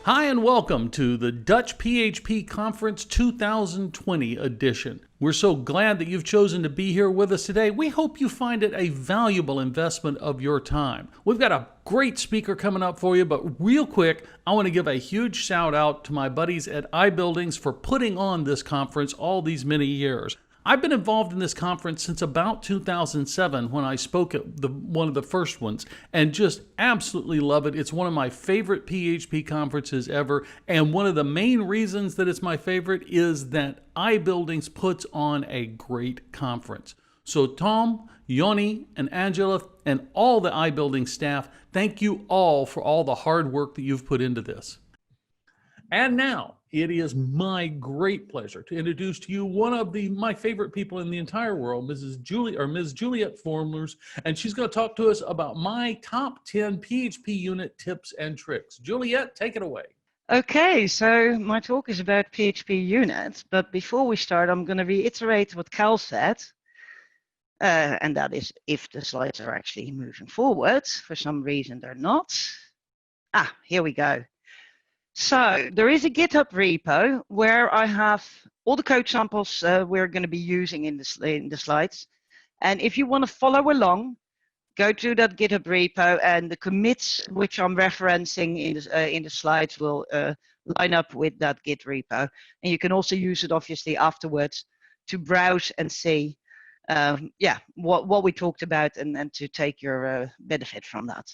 Hi and welcome to the Dutch PHP Conference 2020 edition. We're so glad that you've chosen to be here with us today. We hope you find it a valuable investment of your time. We've got a great speaker coming up for you, but real quick, I want to give a huge shout out to my buddies at iBuildings for putting on this conference all these many years. I've been involved in this conference since about 2007 when I spoke at one of the first ones, and just absolutely love it. It's one of my favorite PHP conferences ever, and one of the main reasons that it's my favorite is that iBuildings puts on a great conference. So Tom, Yoni, and Angela, and all the iBuildings staff, thank you all for all the hard work that you've put into this. And now, it is my great pleasure to introduce to you one of my favorite people in the entire world, Ms. Juliette Folmer, and she's going to talk to us about my top 10 PHP unit tips and tricks. Juliette, take it away. Okay, so my talk is about PHP unit, but before we start, I'm going to reiterate what Cal said, and that is if the slides are actually moving forward. For some reason, they're not. Here we go. So there is a GitHub repo where I have all the code samples we're going to be using in the slides. And if you want to follow along, go to that GitHub repo, and the commits which I'm referencing in the slides will line up with that Git repo. And you can also use it obviously afterwards to browse and see what we talked about and to take your benefit from that.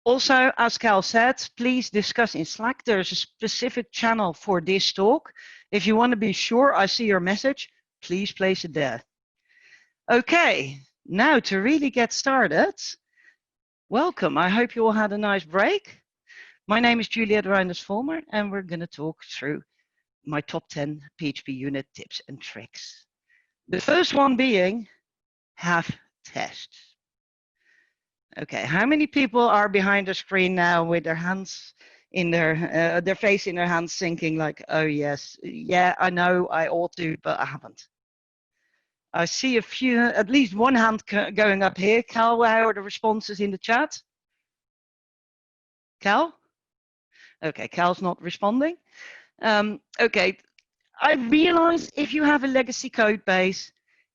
Also, as Cal said, please discuss in Slack. There's a specific channel for this talk. If you want to be sure I see your message, please place it there. Okay, now to really get started, welcome. I hope you all had a nice break. My name is Juliette Reinders Folmer, and we're going to talk through my top 10 PHP unit tips and tricks. The first one being have tests. Okay, how many people are behind the screen now with their hands in their face in their hands, thinking like, oh yes, yeah, I know I ought to, but I haven't. I see a few, at least one hand going up here. Cal, how are the responses in the chat? Cal? Okay, Cal's not responding. Okay, I realize if you have a legacy code base,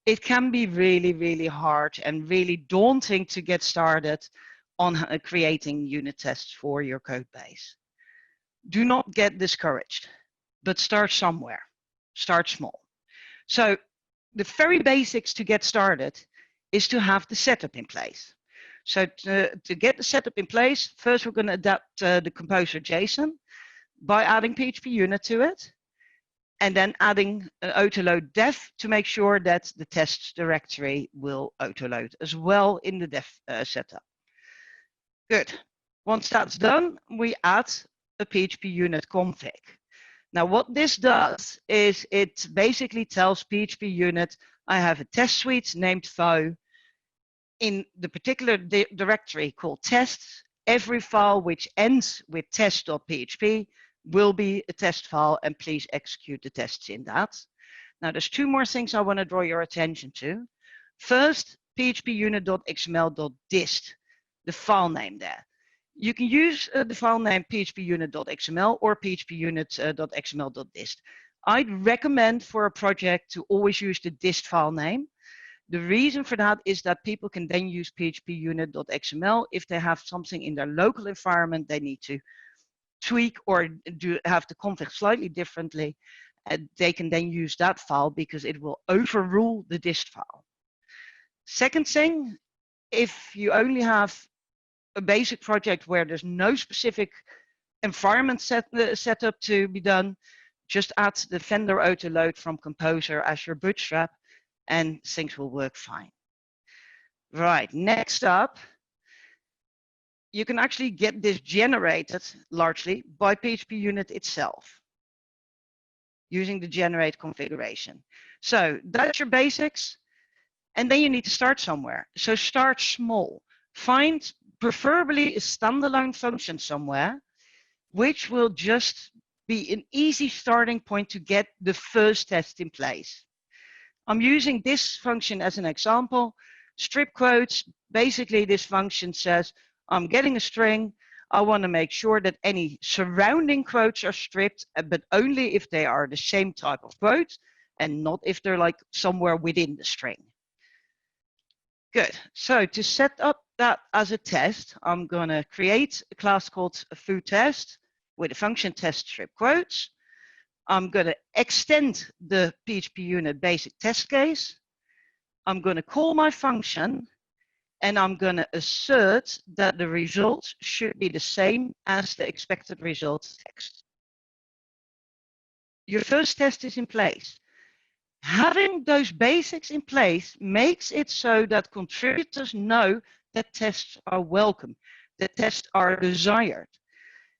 it can be really, really hard and really daunting to get started on creating unit tests for your code base. Do not get discouraged, but start somewhere. Start small. So the very basics to get started is to have the setup in place. So to get the setup in place, first we're going to adapt the composer JSON by adding PHPUnit to it, and then adding an autoload def to make sure that the tests directory will autoload as well in the def setup. Good. Once that's done, we add a PHPUnit config. Now what this does is it basically tells PHPUnit I have a test suite named fo. In the particular directory called tests, every file which ends with test.php will be a test file, and please execute the tests in that. Now there's two more things I want to draw your attention to. First, phpunit.xml.dist, the file name there. You can use the file name phpunit.xml or phpunit.xml.dist. I'd recommend for a project to always use the dist file name. The reason for that is that people can then use phpunit.xml if they have something in their local environment they need to tweak or have the config slightly differently, and they can then use that file because it will overrule the dist file. Second thing, if you only have a basic project where there's no specific environment set up to be done, just add the vendor autoload from Composer as your bootstrap and things will work fine. Right, next up, you can actually get this generated largely by PHPUnit itself using the generate configuration. So that's your basics, and then you need to start somewhere. So start small. Find preferably a standalone function somewhere, which will just be an easy starting point to get the first test in place. I'm using this function as an example. Strip quotes, basically this function says, I'm getting a string, I want to make sure that any surrounding quotes are stripped, but only if they are the same type of quote and not if they're like somewhere within the string. Good. So to set up that as a test, I'm going to create a class called fooTest with a function test strip quotes. I'm going to extend the PHPUnit basic test case. I'm going to call my function, and I'm going to assert that the results should be the same as the expected results text. Your first test is in place. Having those basics in place makes it so that contributors know that tests are welcome, that tests are desired.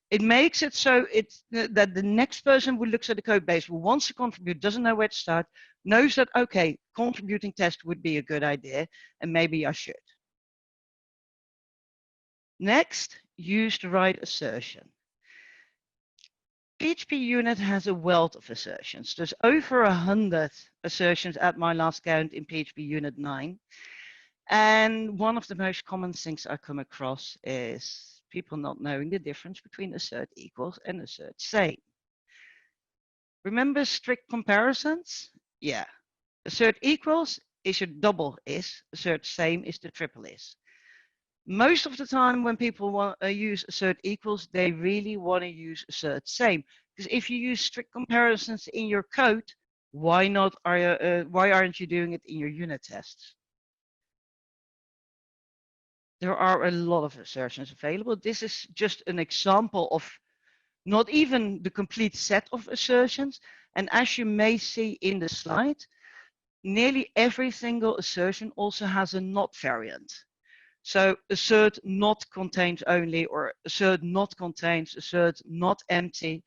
It makes it so that the next person who looks at the code base, who wants to contribute, doesn't know where to start, knows that, okay, contributing test would be a good idea, and maybe I should. Next, use the right assertion. PHPUnit has a wealth of assertions. There's over 100 assertions at my last count in PHPUnit 9. And one of the most common things I come across is people not knowing the difference between assert equals and assert same. Remember strict comparisons? Yeah. Assert equals is your double is, assert same is the triple is. Most of the time when people want to use assert equals, they really want to use assert same. Because if you use strict comparisons in your code, why aren't you doing it in your unit tests? There are a lot of assertions available. This is just an example of not even the complete set of assertions. And as you may see in the slide, nearly every single assertion also has a not variant. So assert not contains only, or assert not contains, assert not empty,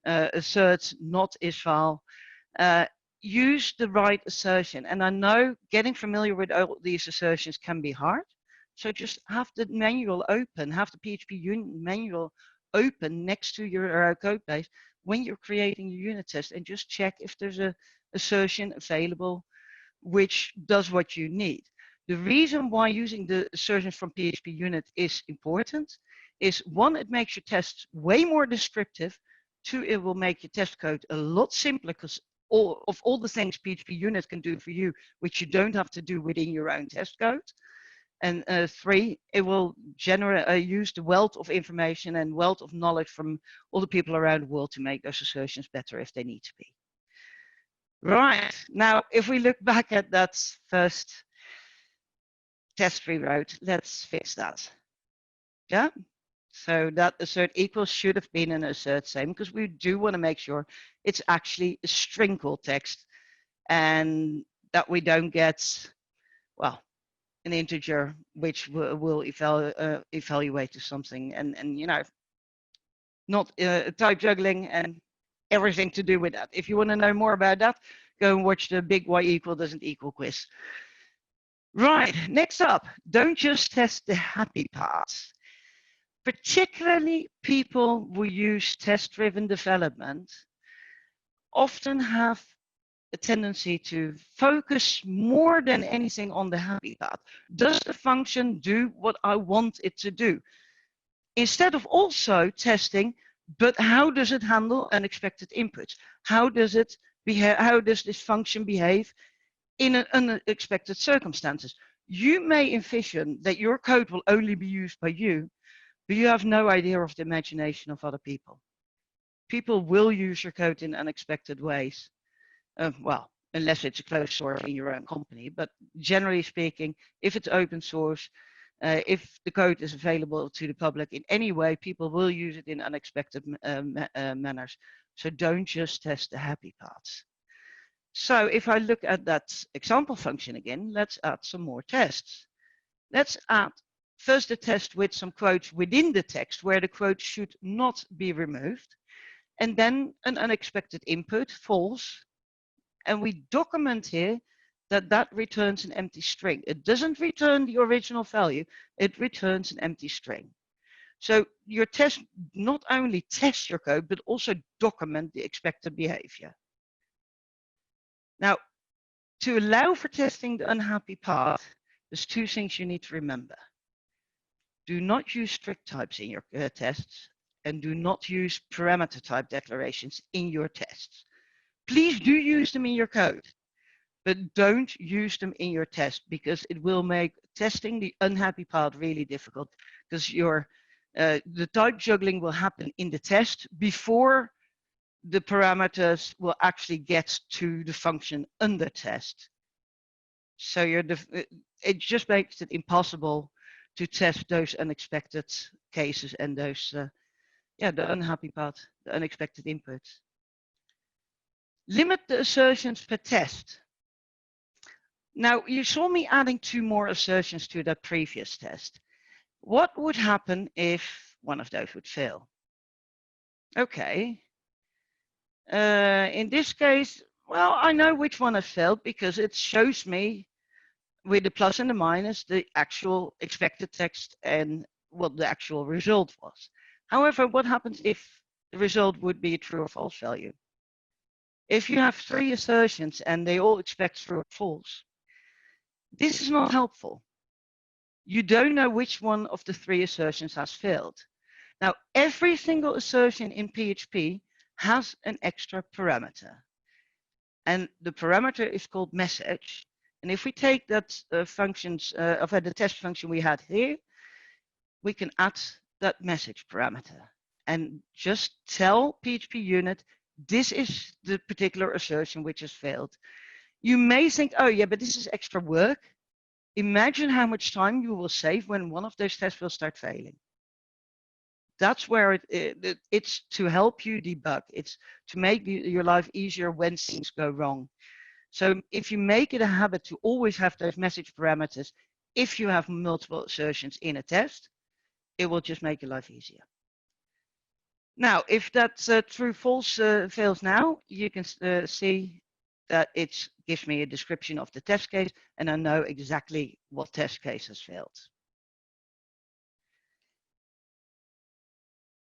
assert not is file. Use the right assertion. And I know getting familiar with all these assertions can be hard. So just have the manual open, have the PHPUnit manual open next to your code base when you're creating your unit test, and just check if there's a assertion available which does what you need. The reason why using the assertions from PHPUnit is important is, one, it makes your tests way more descriptive. Two, it will make your test code a lot simpler, because all the things PHPUnit can do for you, which you don't have to do within your own test code. And three, it will use the wealth of information and wealth of knowledge from all the people around the world to make those assertions better if they need to be. Right, now if we look back at that first test we wrote, let's fix that. Yeah, so that assert equals should have been an assert same, because we do want to make sure it's actually a string called text, and that we don't get, well, an integer which will evaluate to something, and you know, not type juggling and everything to do with that. If you want to know more about that, go and watch the big Y equal doesn't equal quiz. Right, next up, don't just test the happy parts. Particularly people who use test-driven development often have a tendency to focus more than anything on the happy part. Does the function do what I want it to do? Instead of also testing, but how does it handle unexpected inputs? How does it behave? How does this function behave in unexpected circumstances? You may envision that your code will only be used by you, but you have no idea of the imagination of other people. People will use your code in unexpected ways. Well, unless it's a closed source in your own company, but generally speaking, if it's open source, if the code is available to the public in any way, people will use it in unexpected manners. So don't just test the happy parts. So if I look at that example function again, let's add some more tests. Let's add first a test with some quotes within the text where the quote should not be removed, and then an unexpected input, false. And we document here that that returns an empty string. It doesn't return the original value, it returns an empty string. So your test not only tests your code, but also document the expected behavior. Now, to allow for testing the unhappy part, there's two things you need to remember. do not use strict types in your tests, and do not use parameter type declarations in your tests. Please do use them in your code, but don't use them in your test, because it will make testing the unhappy part really difficult, because the type juggling will happen in the test before the parameters will actually get to the function under test. So it just makes it impossible to test those unexpected cases and those, the unhappy part, the unexpected inputs. Limit the assertions per test. Now, you saw me adding 2 more assertions to that previous test. What would happen if one of those would fail? Okay. In this case, well, I know which one has failed because it shows me with the plus and the minus the actual expected text and what the actual result was. However, what happens if the result would be a true or false value? If you have 3 assertions and they all expect true or false, this is not helpful. You don't know which one of the 3 assertions has failed. Now, every single assertion in PHP has an extra parameter. And the parameter is called message. And if we take that the test function we had here, we can add that message parameter and just tell PHPUnit, this is the particular assertion which has failed. You may think, oh yeah, but this is extra work. Imagine how much time you will save when one of those tests will start failing. That's where it's to help you debug. It's to make your life easier when things go wrong. So if you make it a habit to always have those message parameters, if you have multiple assertions in a test, it will just make your life easier. Now, if that true-false fails now, you can see that it gives me a description of the test case, and I know exactly what test case has failed.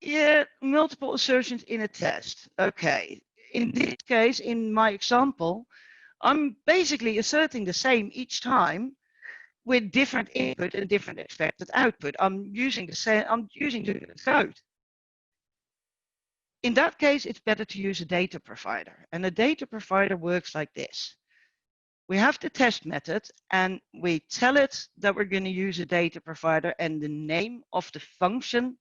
Yeah, multiple assertions in a test. Okay, in this case, in my example, I'm basically asserting the same each time with different input and different expected output. I'm using the code. In that case, it's better to use a data provider. And a data provider works like this. We have the test method and we tell it that we're going to use a data provider and the name of the function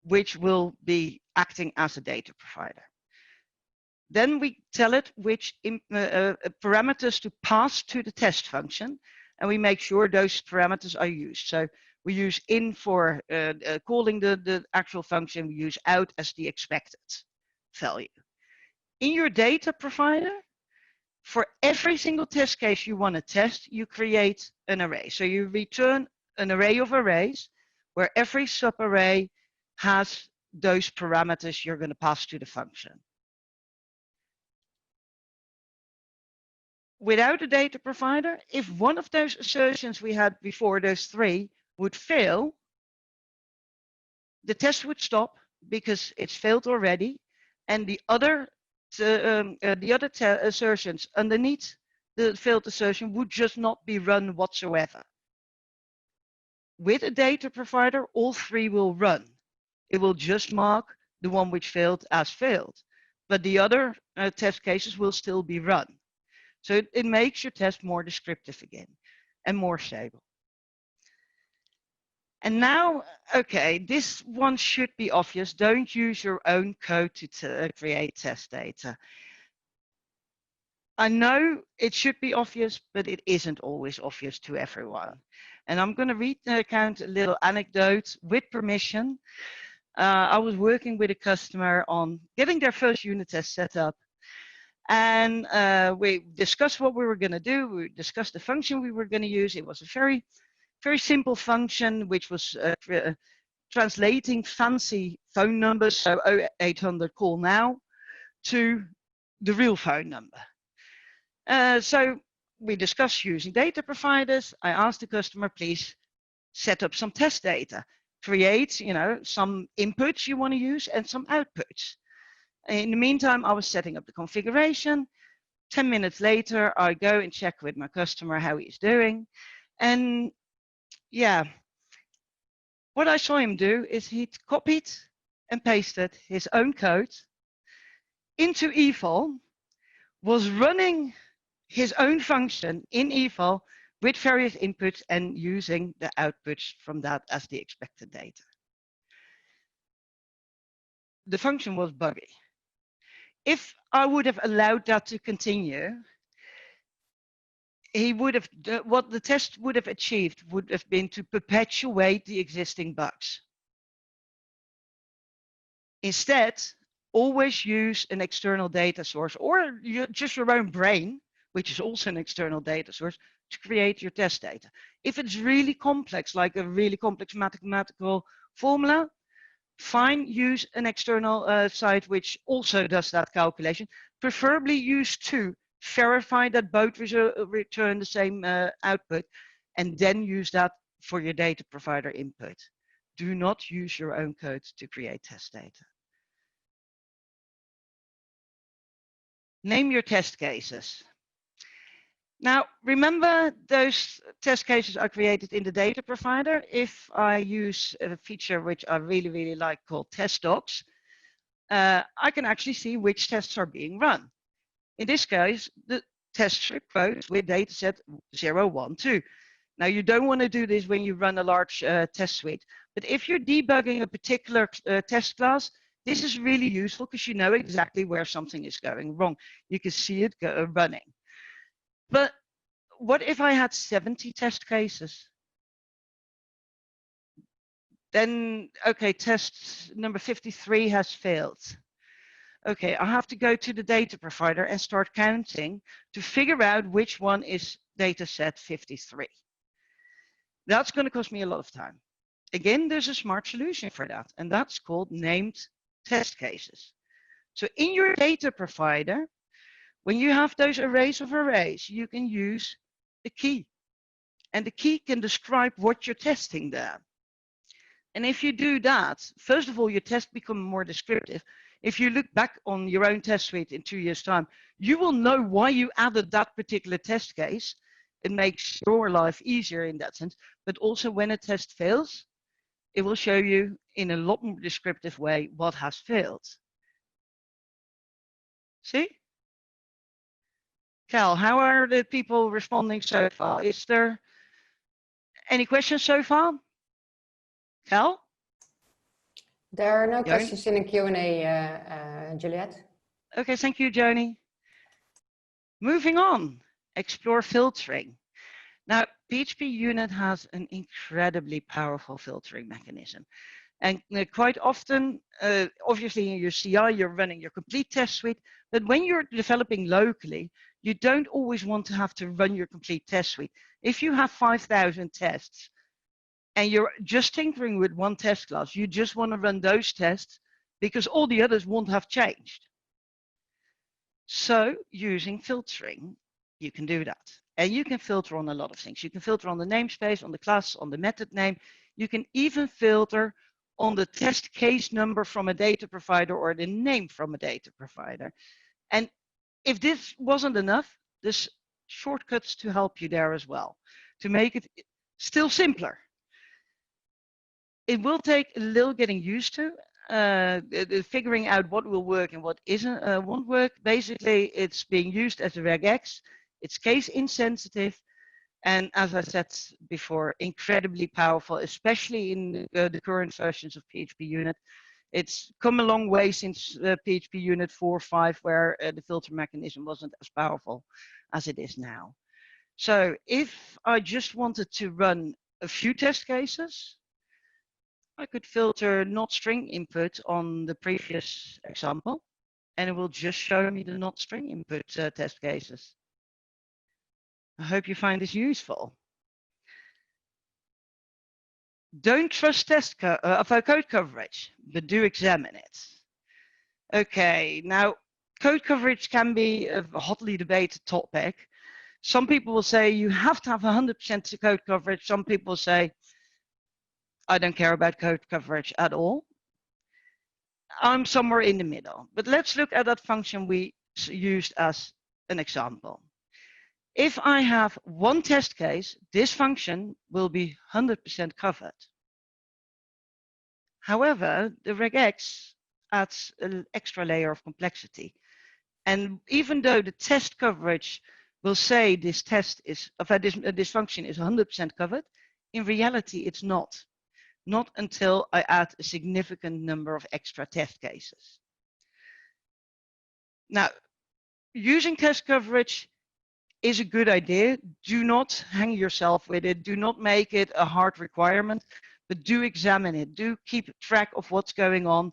which will be acting as a data provider. Then we tell it which parameters to pass to the test function, and we make sure those parameters are used. So we use in for calling the actual function, we use out as the expected value. In your data provider, for every single test case you want to test, you create an array. So you return an array of arrays where every subarray has those parameters you're going to pass to the function. Without a data provider, if one of those assertions we had before, those 3, would fail, the test would stop because it's failed already, and the other assertions underneath the failed assertion would just not be run whatsoever. With a data provider, all 3 will run. It will just mark the one which failed as failed, but the other test cases will still be run. So it makes your test more descriptive again and more stable. And now, okay, this one should be obvious. Don't use your own code to create test data. I know it should be obvious, but it isn't always obvious to everyone. And I'm going to recount a little anecdote with permission. I was working with a customer on getting their first unit test set up. And we discussed what we were going to do. We discussed the function we were going to use. It was a very, very simple function, which was translating fancy phone numbers, so 0800 call now, to the real phone number. So we discussed using data providers. I asked the customer, please set up some test data. Create, some inputs you want to use and some outputs. In the meantime, I was setting up the configuration. 10 minutes later, I go and check with my customer how he's doing. And yeah, What I saw him do is he copied and pasted his own code into eval, was running his own function in eval with various inputs and using the outputs from that as the expected data. The function was buggy. If I would have allowed that to continue, he would have, what the test would have achieved would have been to perpetuate the existing bugs. Instead, always use an external data source or just your own brain, which is also an external data source, to create your test data. If it's really complex, like a really complex mathematical formula, fine, use an external site which also does that calculation. Preferably use two, verify that both return the same output, and then use that for your data provider input. Do not use your own code to create test data. Name your test cases. Now, remember those test cases are created in the data provider. If I use a feature which I really, really like called test docs, I can actually see which tests are being run. In this case, the test script quotes with dataset 0, 1, 2. Now, you don't want to do this when you run a large test suite, but if you're debugging a particular test class, this is really useful because you know exactly where something is going wrong. You can see it running. But what if I had 70 test cases? Then, okay, test number 53 has failed. Okay, I have to go to the data provider and start counting to figure out which one is data set 53. That's going to cost me a lot of time. Again, there's a smart solution for that, and that's called named test cases. So in your data provider, when you have those arrays of arrays, you can use a key, and the key can describe what you're testing there. And if you do that, first of all, your tests become more descriptive. If you look back on your own test suite in 2 years' time, you will know why you added that particular test case. It makes your life easier in that sense, but also when a test fails, it will show you in a lot more descriptive way what has failed. See? Cal, how are the people responding so far? Is there any questions so far? Cal? There are no questions in the Q&A, Juliette. Okay, thank you, Joni. Moving on, explore filtering. Now, PHPUnit has an incredibly powerful filtering mechanism. And quite often, obviously in your CI, you're running your complete test suite, but when you're developing locally, you don't always want to have to run your complete test suite. If you have 5,000 tests and you're just tinkering with one test class, you just want to run those tests because all the others won't have changed. So using filtering, you can do that. And you can filter on a lot of things. You can filter on the namespace, on the class, on the method name. You can even filter on the test case number from a data provider or the name from a data provider. And if this wasn't enough, there's shortcuts to help you there as well, to make it still simpler. It will take a little getting used to, figuring out what will work and what won't work. Basically, it's being used as a regex. It's case insensitive. And as I said before, incredibly powerful, especially in the current versions of PHPUnit. It's come a long way since PHPUnit 4.5, where the filter mechanism wasn't as powerful as it is now. So if I just wanted to run a few test cases, I could filter not string input on the previous example, and it will just show me the not string input test cases. I hope you find this useful. Don't trust code coverage, but do examine it. Okay, now code coverage can be a hotly debated topic. Some people will say you have to have 100% code coverage. Some people say, I don't care about code coverage at all. I'm somewhere in the middle, but let's look at that function we used as an example. If I have one test case, this function will be 100% covered. However, the regex adds an extra layer of complexity. And even though the test coverage will say this test is, this function is 100% covered, in reality it's not. Not until I add a significant number of extra test cases. Now, using test coverage is a good idea. Do not hang yourself with it. Do not make it a hard requirement, but do examine it. Do keep track of what's going on.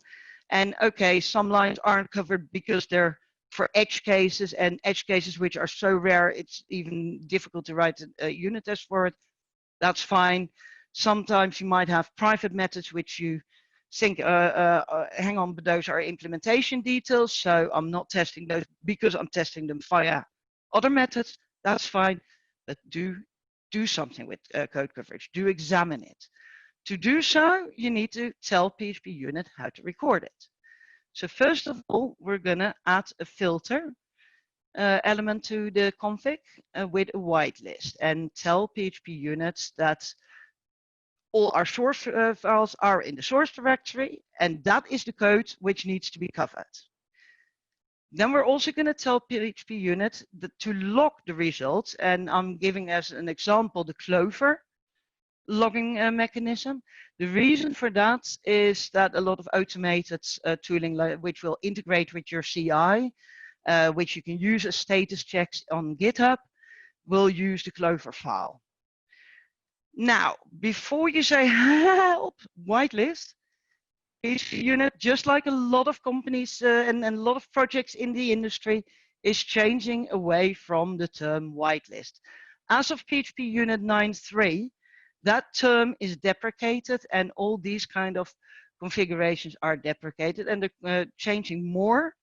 And okay, some lines aren't covered because they're for edge cases, and edge cases which are so rare it's even difficult to write a unit test for it. That's fine. Sometimes you might have private methods which you think, hang on, but those are implementation details, so I'm not testing those because I'm testing them via other methods. That's fine, but do something with code coverage. Do examine it. To do so, you need to tell PHPUnit how to record it. So first of all, we're gonna add a filter element to the config with a whitelist, and tell PHPUnit that all our source files are in the source directory, and that is the code which needs to be covered. Then we're also going to tell PHPUnit to log the results, and I'm giving as an example the Clover logging mechanism. The reason for that is that a lot of automated tooling which will integrate with your CI, which you can use as status checks on GitHub, will use the Clover file. Now, before you say help, whitelist, PHPUnit, just like a lot of companies and a lot of projects in the industry, is changing away from the term whitelist. As of PHPUnit 9.3, that term is deprecated, and all these kind of configurations are deprecated, and they're changing more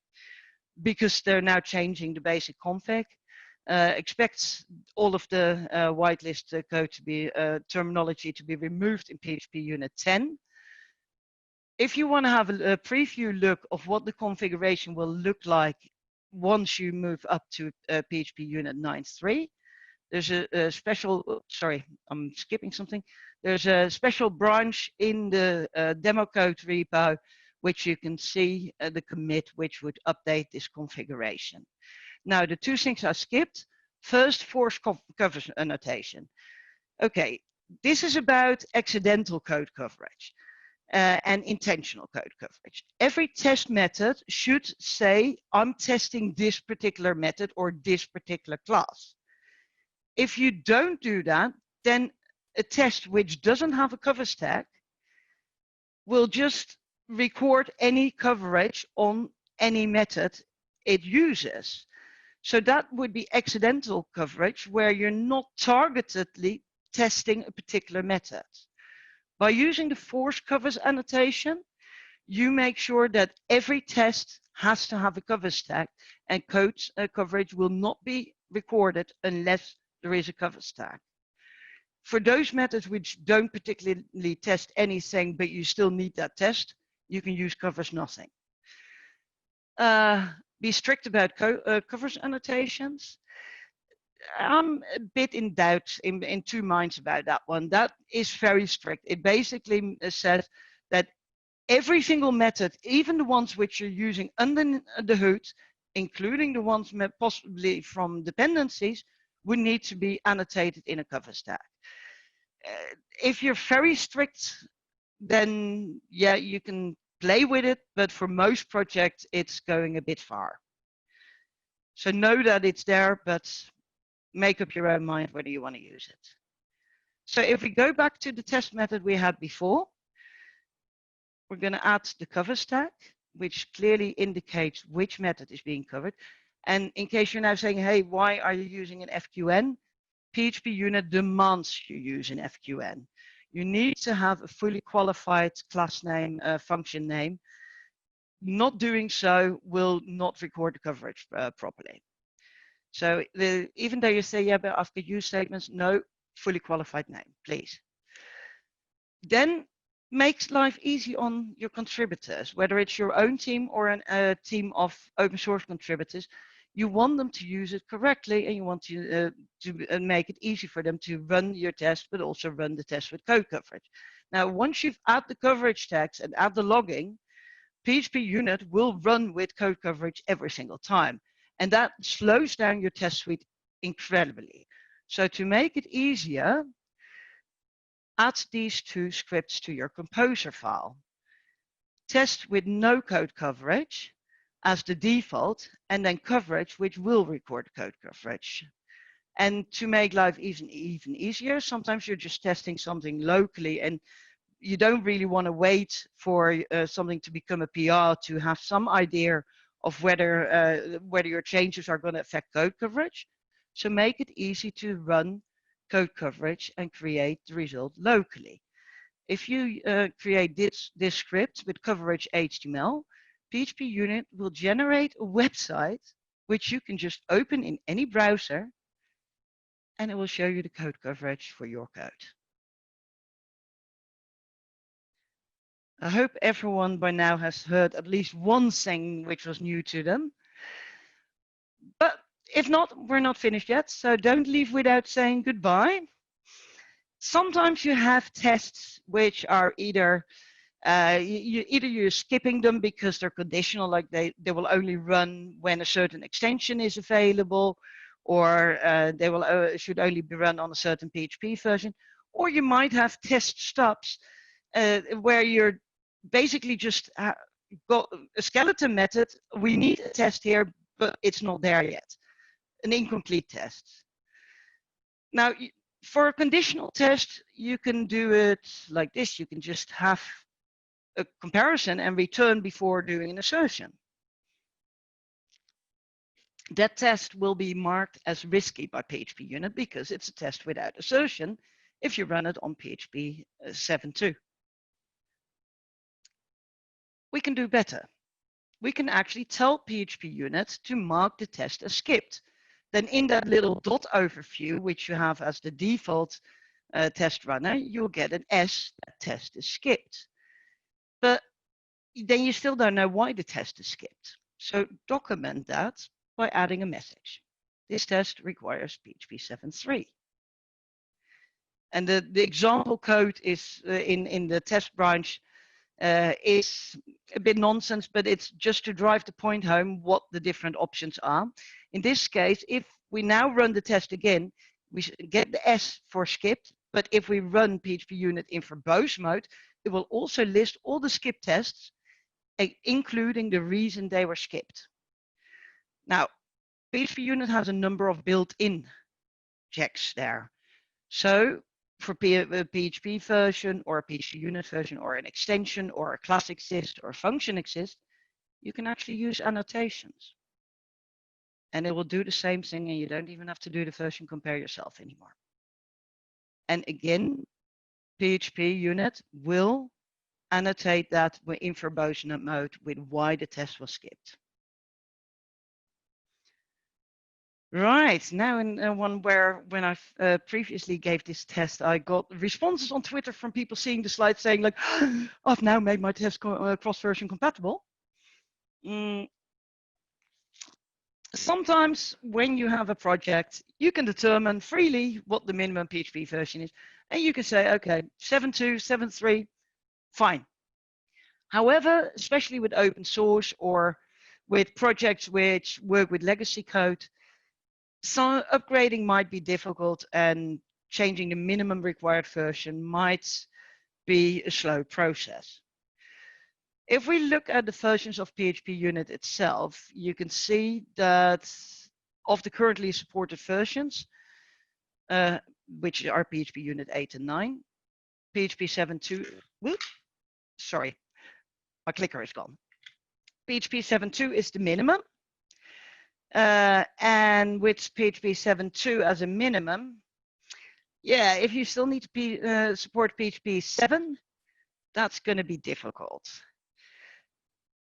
because they're now changing the basic config. Expect all of the whitelist code to be terminology to be removed in PHPUnit 10. If you want to have a preview look of what the configuration will look like once you move up to PHPUnit 9.3, there's a special, sorry, I'm skipping something. There's a special branch in the demo code repo, which you can see the commit, which would update this configuration. Now, the two things I skipped, first, force coverage annotation. Okay, this is about accidental code coverage and intentional code coverage. Every test method should say, I'm testing this particular method or this particular class. If you don't do that, then a test which doesn't have a cover stack will just record any coverage on any method it uses. So that would be accidental coverage where you're not targetedly testing a particular method. By using the force covers annotation, you make sure that every test has to have a cover stack, and code coverage will not be recorded unless there is a cover stack. For those methods which don't particularly test anything, but you still need that test, you can use covers nothing. Be strict about covers annotations. I'm a bit in doubt, in two minds about that one. That is very strict. It basically says that every single method, even the ones which you're using under the hood, including the ones possibly from dependencies, would need to be annotated in a cover stack. If you're very strict, then yeah, you can play with it, but for most projects, it's going a bit far. So know that it's there, but make up your own mind whether you want to use it. So if we go back to the test method we had before, we're going to add the cover stack, which clearly indicates which method is being covered. And in case you're now saying, hey, why are you using an FQN? PHPUnit demands you use an FQN. You need to have a fully qualified class name, function name. Not doing so will not record the coverage properly. So even though you say, yeah, but I've got use statements, no, fully qualified name, please. Then makes life easy on your contributors, whether it's your own team or a team of open source contributors. You want them to use it correctly, and you want to make it easy for them to run your test, but also run the test with code coverage. Now, once you've added the coverage tags and add the logging, PHPUnit will run with code coverage every single time. And that slows down your test suite incredibly. So to make it easier, add these two scripts to your composer file. Test with no code coverage as the default, and then coverage which will record code coverage. And to make life even easier, sometimes you're just testing something locally and you don't really want to wait for something to become a PR to have some idea of whether your changes are going to affect code coverage. So make it easy to run code coverage and create the result locally. If you create this script with coverage HTML, PHPUnit will generate a website which you can just open in any browser, and it will show you the code coverage for your code. I hope everyone by now has heard at least one thing which was new to them. But if not, we're not finished yet, so don't leave without saying goodbye. Sometimes you have tests which are either you're skipping them because they're conditional, like they will only run when a certain extension is available, or they will should only be run on a certain PHP version, or you might have test stubs where you're basically just got a skeleton method. We need a test here, but it's not there yet. An incomplete test. Now, for a conditional test, you can do it like this. You can just have a comparison and return before doing an assertion. That test will be marked as risky by PHPUnit because it's a test without assertion if you run it on PHP7.2. We can do better. We can actually tell PHPUnit to mark the test as skipped. Then in that little dot overview, which you have as the default test runner, you'll get an S, that test is skipped. But then you still don't know why the test is skipped. So document that by adding a message. This test requires PHP 7.3. And the example code is in the test branch is a bit nonsense, but it's just to drive the point home what the different options are. In this case, if we now run the test again, we get the S for skipped, but if we run PHPUnit in verbose mode, it will also list all the skip tests, including the reason they were skipped. Now, PHPUnit has a number of built-in checks there. So for a PHP version or a PHPUnit version or an extension or a class exists or a function exists, you can actually use annotations. And it will do the same thing, and you don't even have to do the version compare yourself anymore. And again, PHPUnit will annotate that in verbose mode with why the test was skipped. Right, now in one where when I previously gave this test, I got responses on Twitter from people seeing the slide saying like, I've now made my test cross-version compatible. Sometimes when you have a project, you can determine freely what the minimum PHP version is. And you can say, okay, 7.2, 7.3, fine. However, especially with open source or with projects which work with legacy code, so upgrading might be difficult and changing the minimum required version might be a slow process. If we look at the versions of PHPUnit itself, you can see that of the currently supported versions, which are PHPUnit 8 and 9, PHP 7.2, whoops, sorry, my clicker is gone. PHP 7.2 is the minimum. And with PHP 7.2 as a minimum, yeah, if you still need to support PHP 7, that's going to be difficult.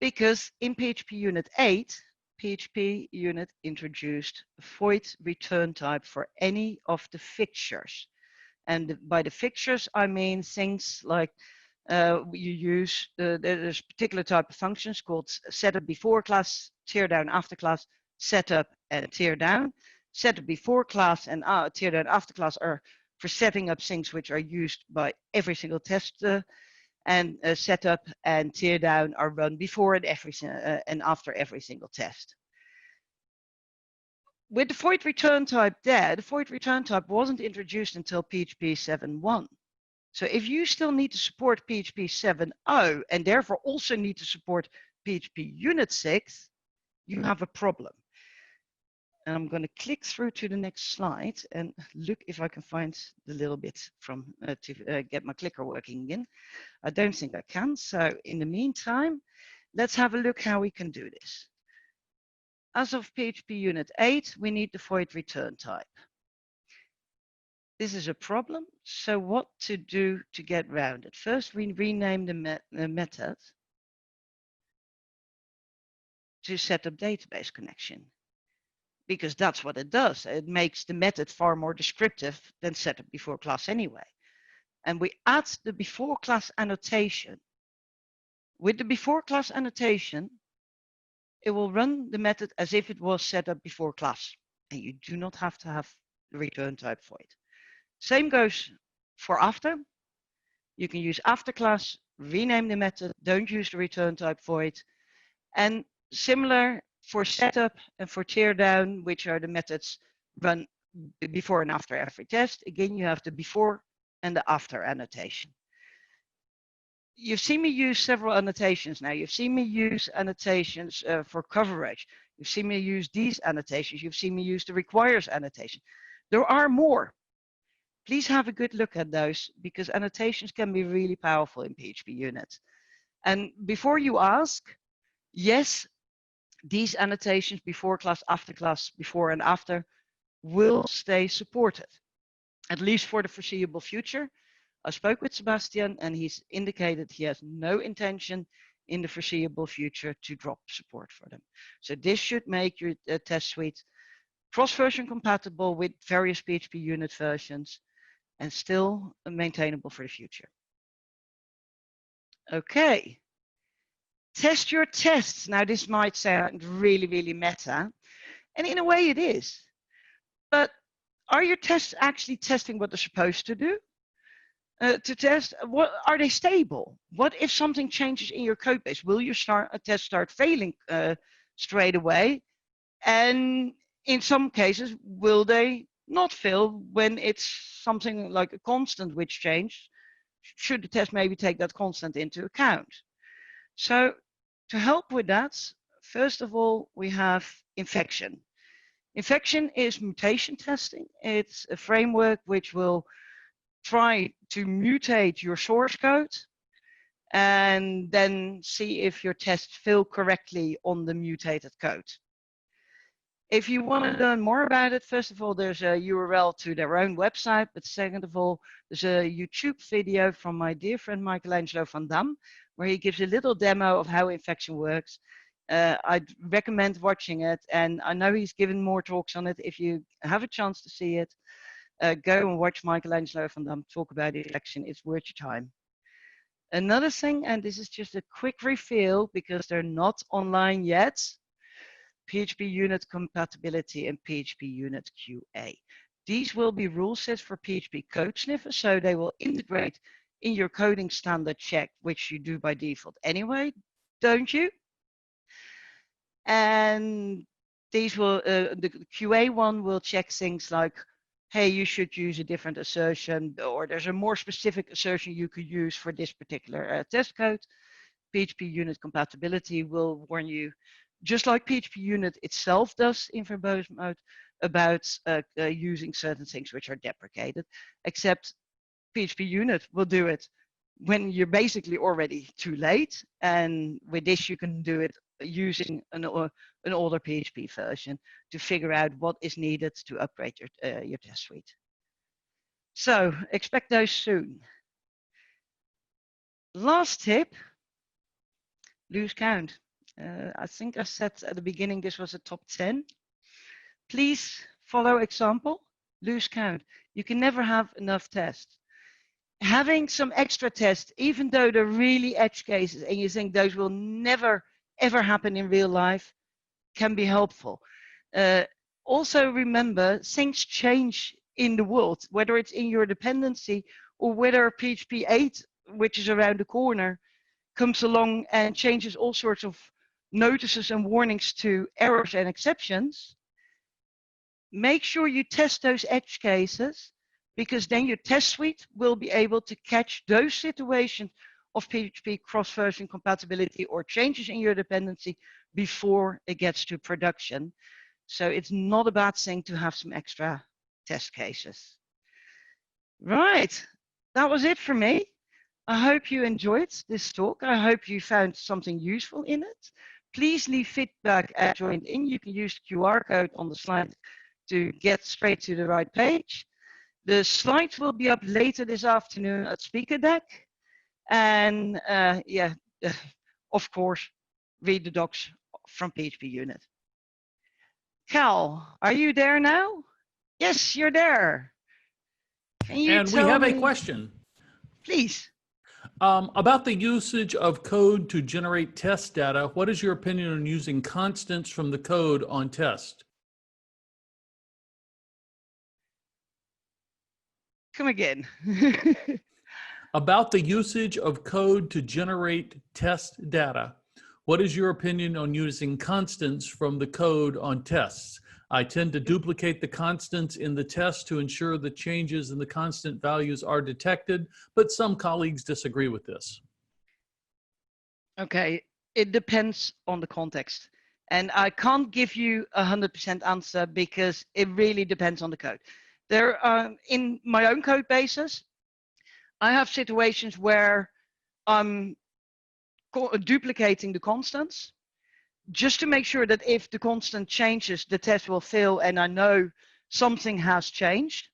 Because in PHPUnit 8, PHPUnit introduced a void return type for any of the fixtures. And by the fixtures, I mean things like you use, there's a particular type of functions called setup before class, teardown after class, setup and teardown. Setup before class and teardown after class are for setting up things which are used by every single tester, and setup and teardown are run before and after every single test. With the void return type there, the void return type wasn't introduced until PHP 7.1. So if you still need to support PHP 7.0 and therefore also need to support PHPUnit 6, you have a problem. And I'm going to click through to the next slide and look if I can find the little bit from to get my clicker working again. I don't think I can. So in the meantime, let's have a look how we can do this. As of PHPUnit 8, we need the void return type. This is a problem. So what to do to get around it? First, we rename the method to setup database connection, because that's what it does. It makes the method far more descriptive than setup before class anyway. And we add the before class annotation. With the before class annotation, it will run the method as if it was set up before class, and you do not have to have the return type for it. Same goes for after. You can use after class, rename the method, don't use the return type for it. And similar for setup and for teardown, which are the methods run before and after every test. Again, you have the before and the after annotation. You've seen me use several annotations now. You've seen me use annotations for coverage. You've seen me use these annotations. You've seen me use the requires annotation. There are more. Please have a good look at those, because annotations can be really powerful in PHPUnit. And before you ask, yes, these annotations before class, before and after will stay supported, at least for the foreseeable future. I spoke with Sebastian and he's indicated he has no intention in the foreseeable future to drop support for them. So this should make your test suite cross-version compatible with various PHPUnit versions and still maintainable for the future. Okay. Test your tests. Now this might sound really, really meta, and in a way it is, but are your tests actually testing what they're supposed to do? To test, what are they stable? What if something changes in your code base? Will your test start failing straight away? And in some cases, will they not fail when it's something like a constant which changed? Should the test maybe take that constant into account? So to help with that, first of all, we have infection. Infection is mutation testing. It's a framework which will try to mutate your source code and then see if your tests fail correctly on the mutated code. If you want to learn more about it, first of all, there's a URL to their own website, but second of all, there's a YouTube video from my dear friend Michelangelo van Dam, where he gives a little demo of how infection works. I'd recommend watching it, and I know he's given more talks on it. If you have a chance to see it, go and watch Michelangelo van Dam talk about infection. It's worth your time. Another thing, and this is just a quick reveal because they're not online yet, PHPUnit Compatibility and PHPUnit QA. These will be rule sets for PHP code sniffer, so they will integrate in your coding standard check, which you do by default anyway, don't you? And these will, the QA one will check things like, hey, you should use a different assertion, or there's a more specific assertion you could use for this particular test code. PHPUnit Compatibility will warn you, just like PHPUnit itself does in verbose mode, about using certain things which are deprecated, except PHPUnit will do it when you're basically already too late. And with this, you can do it using an older PHP version to figure out what is needed to upgrade your test suite. So expect those soon. Last tip, lose count. I think I said at the beginning this was a top 10. Please follow example, lose count. You can never have enough tests. Having some extra tests, even though they're really edge cases and you think those will never ever happen in real life, can be helpful. Also remember, things change in the world, whether it's in your dependency or whether PHP 8, which is around the corner, comes along and changes all sorts of notices and warnings to errors and exceptions. Make sure you test those edge cases, because then your test suite will be able to catch those situations of PHP cross-version compatibility or changes in your dependency before it gets to production. So it's not a bad thing to have some extra test cases. Right, that was it for me. I hope you enjoyed this talk. I hope you found something useful in it. Please leave feedback at Joined In. You can use the QR code on the slide to get straight to the right page. The slides will be up later this afternoon at Speaker Deck. And yeah, of course, read the docs from PHPUnit. Cal, are you there now? Yes, you're there. Can you And we have a question. Please. About the usage of code to generate test data. What is your opinion on using constants from the code on test? Come again. About the usage of code to generate test data. What is your opinion on using constants from the code on tests? I tend to duplicate the constants in the test to ensure the changes in the constant values are detected, but some colleagues disagree with this. Okay, it depends on the context. And I can't give you 100% answer because it really depends on the code. There are, in my own code bases, I have situations where I'm duplicating the constants just to make sure that if the constant changes, the test will fail and I know something has changed.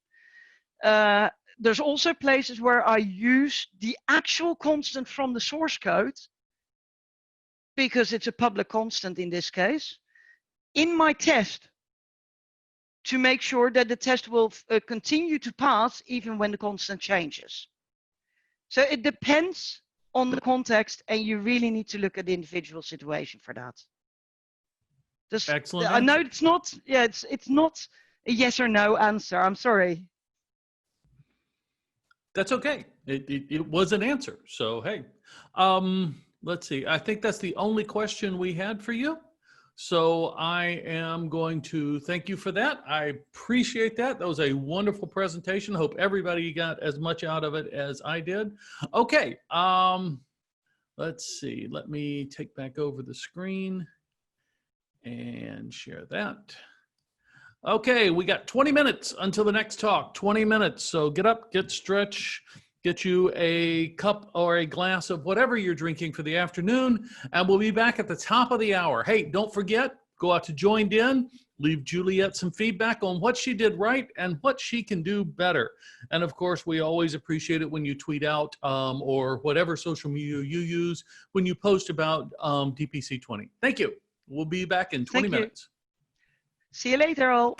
There's also places where I use the actual constant from the source code, because it's a public constant in this case, in my test to make sure that the test will continue to pass even when the constant changes. So it depends on the context, and you really need to look at the individual situation for that. Excellent I know answer. it's not, yeah, it's not a yes or no answer. I'm sorry. That's okay. It was an answer. So, hey, let's see. I think that's the only question we had for you. So I am going to thank you for that. I appreciate that. That was a wonderful presentation. Hope everybody got as much out of it as I did. Okay. Let's see. Let me take back over the screen and share that. Okay, we got 20 minutes until the next talk, 20 minutes. So get up, get stretched, get you a cup or a glass of whatever you're drinking for the afternoon, and we'll be back at the top of the hour. Hey, don't forget, go out to Joined In, leave Juliette some feedback on what she did right and what she can do better. And of course, we always appreciate it when you tweet out or whatever social media you use when you post about DPC20. Thank you. We'll be back in 20 minutes. See you later all.